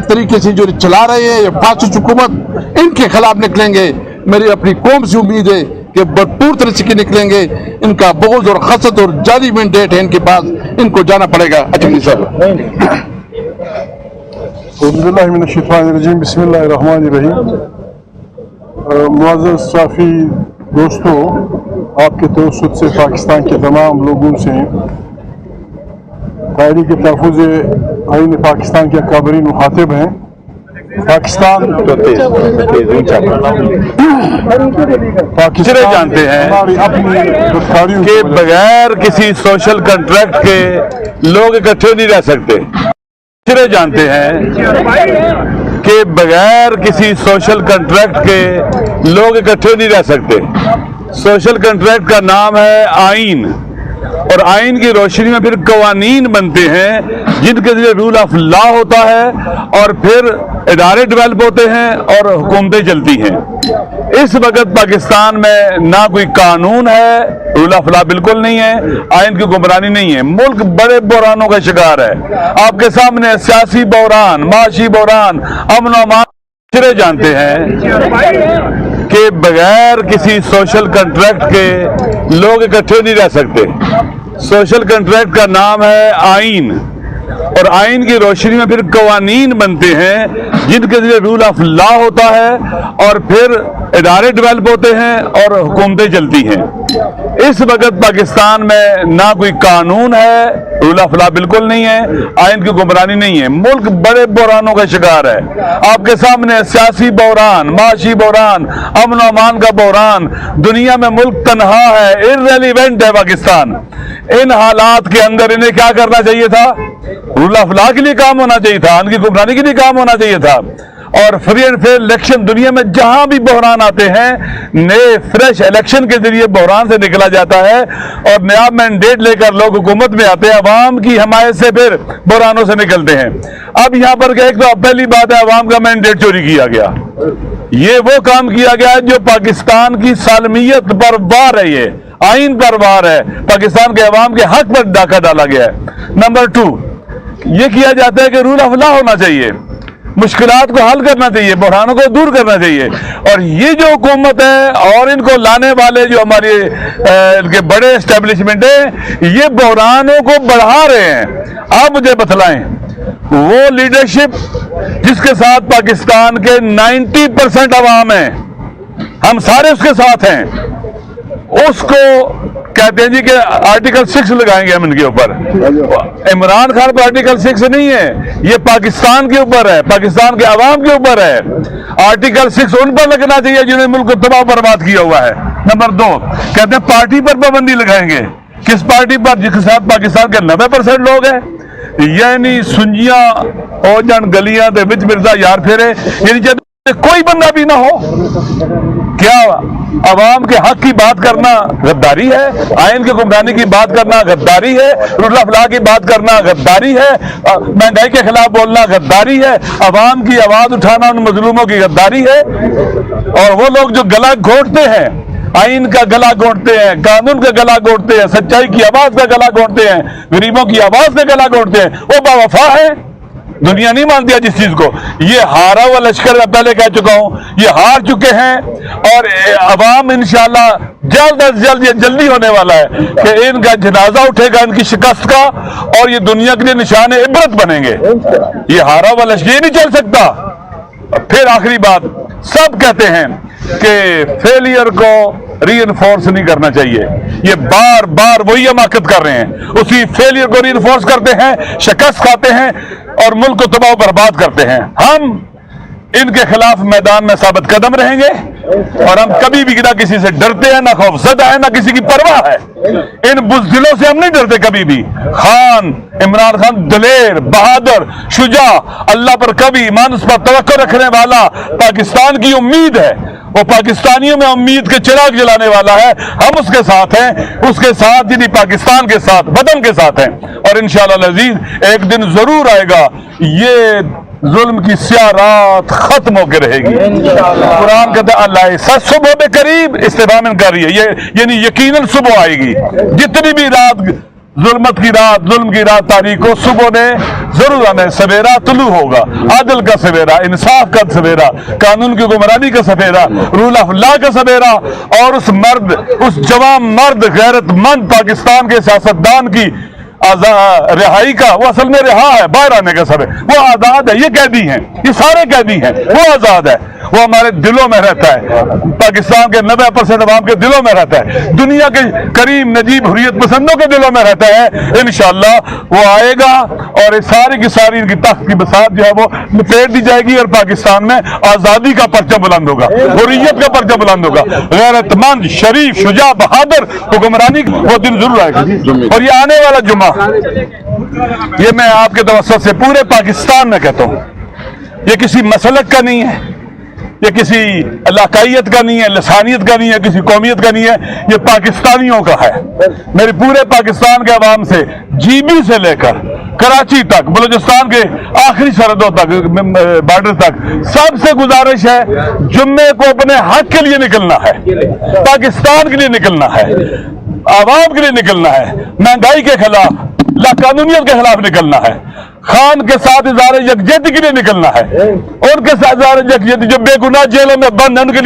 तरीके से जो चला रहे हैं ये फासिस्ट हुकूमत, इनके खिलाफ निकलेंगे। मेरी अपनी कौम से उम्मीद है कि भरपूर तरह से निकलेंगे। इनका बुग़्ज़ और हसद और जाली मैंडेट है इनके पास, इनको जाना पड़ेगा। अजमी साहब औज़ुबिल्लाहिमिनश्शैतानिर्रजीम, बिस्मिल्लाहिर्रहमानिर्रहीम। मुअज़्ज़ज़ साफ़ी दोस्तों, आपके तवस्सुत से पाकिस्तान के तमाम लोगों से तहरीक तहफ़्फ़ुज़ आईन पाकिस्तान के अकाबरीन मुखातिब हैं। पाकिस्तान जानते हैं कि बगैर किसी सोशल कंट्रैक्ट के लोग इकट्ठे नहीं रह सकते। जानते हैं कि बगैर किसी सोशल कंट्रैक्ट के लोग इकट्ठे नहीं रह सकते। सोशल कंट्रैक्ट का नाम है आइन, और आइन की रोशनी में फिर कवानीन बनते हैं जिनके जरिए रूल ऑफ लॉ होता है, और फिर इदारे डेवलप होते हैं और हुकूमतें चलती हैं। इस वक्त पाकिस्तान में ना कोई कानून है, रूल ऑफ लॉ बिल्कुल नहीं है, आइन की हुक्मरानी नहीं है। मुल्क बड़े बहरानों का शिकार है। आपके सामने सियासी बहरान, माशी बहरान, अमन और अमान। जानते हैं कि बगैर किसी सोशल कंट्रैक्ट के लोग इकट्ठे नहीं रह सकते। सोशल कंट्रैक्ट का नाम है आइन, और आइन की रोशनी में फिर कवानीन बनते हैं जिनके जरिए रूल ऑफ लॉ होता है, और फिर इदारे डेवलप होते हैं और हुकूमतें चलती हैं। इस वक्त पाकिस्तान में ना कोई कानून है, रूल ऑफ लॉ बिल्कुल नहीं है, आइन की हुक्मरानी नहीं है। मुल्क बड़े बहरानों का शिकार है। आपके सामने सियासी बहरान, माशी बहरान, अमन और अमान का बहरान। दुनिया में मुल्क तनहा है, इर्रेलीवेंट है पाकिस्तान। इन हालात के अंदर इन्हें क्या करना चाहिए था? रूल ऑफ लॉ के लिए काम होना चाहिए था, इनकी हुक्मरानी के लिए काम होना चाहिए था। और फ्री एंड फेयर इलेक्शन, दुनिया में जहां भी बहरान आते हैं, नए फ्रेश इलेक्शन के जरिए बहरान से निकला जाता है, और नया मैंडेट लेकर लोग हुकूमत में आते हैं। अवाम की हमायत से फिर बहरानों से निकलते हैं। अब यहाँ पर एक तो पहली बात है, अवाम का मैंडेट चोरी किया गया। ये वो काम किया गया जो पाकिस्तान की सालमियत पर वार है, ये आइन पर वार है, पाकिस्तान के अवाम के हक पर डाका डाला गया है। नंबर 2, ये किया जाता है कि रूल ऑफ लॉ होना चाहिए, मुश्किलात को हल करना चाहिए, बहरानों को दूर करना चाहिए। और ये जो हुकूमत है और इनको लाने वाले जो हमारे इनके बड़े एस्टेब्लिशमेंट है, ये बहरानों को बढ़ा रहे हैं। आप मुझे बतलाएं, वो लीडरशिप जिसके साथ पाकिस्तान के 90% अवाम है, हम सारे उसके साथ हैं, उसको कहते हैं जी कि आर्टिकल 6 लगाएंगे हम इनके ऊपर। इमरान खान पर आर्टिकल 6 नहीं है, ये पाकिस्तान के ऊपर है, पाकिस्तान के अवाम के ऊपर है। आर्टिकल 6 उन पर लगना चाहिए जिन्होंने मुल्क को तबाह बर्बाद किया हुआ है। नंबर 2, कहते हैं पार्टी पर पाबंदी लगाएंगे। किस पार्टी पर? जिसके साथ पाकिस्तान के 90% लोग हैं। यानी सुंजियां और जन गलियां दे विच मिर्जा यार फेरे, यानी कोई बंदा भी ना हो। क्या अवाम के हक की बात करना गद्दारी है? आइन की हुक्मरानी की बात करना गद्दारी है? रूल ऑफ लॉ की बात करना गद्दारी है? महंगाई के खिलाफ बोलना गद्दारी है? अवाम की आवाज उठाना उन मजलूमों की गद्दारी है? और वो लोग जो गला घोंटते हैं, आइन का गला घोंटते हैं, कानून का गला घोंटते हैं, सच्चाई की आवाज का गला घोंटते हैं, गरीबों की आवाज का गला घोंटते हैं, वो बावफा है। दुनिया नहीं मानती है जिस चीज को। ये हारा हुआ लश्कर, मैं पहले कह चुका हूं, ये हार चुके हैं। और अवाम इंशाल्लाह जल्द अज जल्द, ये जल्दी होने वाला है कि इनका जनाजा उठेगा इनकी शिकस्त का, और ये दुनिया के लिए निशान इबरत बनेंगे। ये हारा हुआ लश्कर ये नहीं चल सकता। फिर आखिरी बात, सब कहते हैं कि फेलियर को रीइंफोर्स नहीं करना चाहिए। ये बार बार वही हमाकत कर रहे हैं, उसी फेलियर को रीइंफोर्स करते हैं, शिकस्त खाते हैं और मुल्क को तबाह बर्बाद करते हैं। हम इनके खिलाफ मैदान में साबित कदम रहेंगे, और हम कभी भी ना किसी से डरते हैं, ना खौफजदा है, ना किसी की परवाह है। इन बुज़दिलों से हम नहीं डरते कभी भी। खान, इमरान खान दलेर, बहादुर, शुजा, अल्लाह पर कभी ईमान, उस पर तवक्कुल रखने वाला, पाकिस्तान की उम्मीद है, वो पाकिस्तानियों में उम्मीद के चिराग जलाने वाला है। हम उसके साथ हैं, उसके साथ यानी पाकिस्तान के साथ, वतन के साथ हैं। और इंशाअल्लाह अज़ीज़ एक दिन जरूर आएगा, ये जुल्म की स्याह रात खत्म होकर रहेगी। कुरान कहता है अल्लाह सुबह में करीब इस्तेफाम कर रही है, ये यानी यकीनन सुबह आएगी। जितनी भी रात ظلمت کی رات، ظلم کی رات تاریخ کو صبح نے ضرور آنا ہے، سویرا طلوع ہوگا، عدل کا سویرا، انصاف کا سویرا، قانون کی حکمرانی کا سویرا، رول آف لا کا سویرا، اور اس مرد، اس جوان مرد غیرت مند پاکستان کے سیاستدان کی رہائی کا، وہ اصل میں رہا ہے، باہر آنے کا سب ہے، وہ آزاد ہے، یہ قیدی ہیں، یہ سارے قیدی ہیں، وہ آزاد ہے، وہ ہمارے دلوں میں رہتا ہے، پاکستان کے 90% عوام کے دلوں میں رہتا ہے، دنیا کے کریم نجیب حریت پسندوں کے دلوں میں رہتا ہے۔ انشاءاللہ وہ آئے گا اور یہ ساری کی ساری ان کی تخت کی بساط جو ہے وہ لپیٹ دی جائے گی، اور پاکستان میں آزادی کا پرچم بلند ہوگا، حریت کا پرچم بلند ہوگا، غیرت مند، شریف، شجاع، بہادر حکمرانی وہ دن ضرور آئے گا۔ اور یہ آنے والا جمعہ، یہ میں آپ کے توسط سے پورے پاکستان میں کہتا ہوں، یہ کسی مسلک کا نہیں ہے، یہ کسی علاقائیت کا نہیں ہے، لسانیت کا نہیں ہے، کسی قومیت کا نہیں ہے، یہ پاکستانیوں کا ہے۔ میری پورے پاکستان کے عوام سے، جی بی سے لے کر کراچی تک، بلوچستان کے آخری سرحدوں تک، بارڈر تک، سب سے گزارش ہے جمعے کو اپنے حق کے لیے نکلنا ہے، پاکستان کے لیے نکلنا ہے، عوام کے لیے نکلنا ہے، مہنگائی کے خلاف، لا قانونیت کے خلاف نکلنا ہے، خان کے ساتھ اظہار یکجہتی کے لیے نکلنا ہے، ان کے ساتھ اظہار یکجہتی جو بے گناہ جیلوں میں بند ہیں ان کے لیے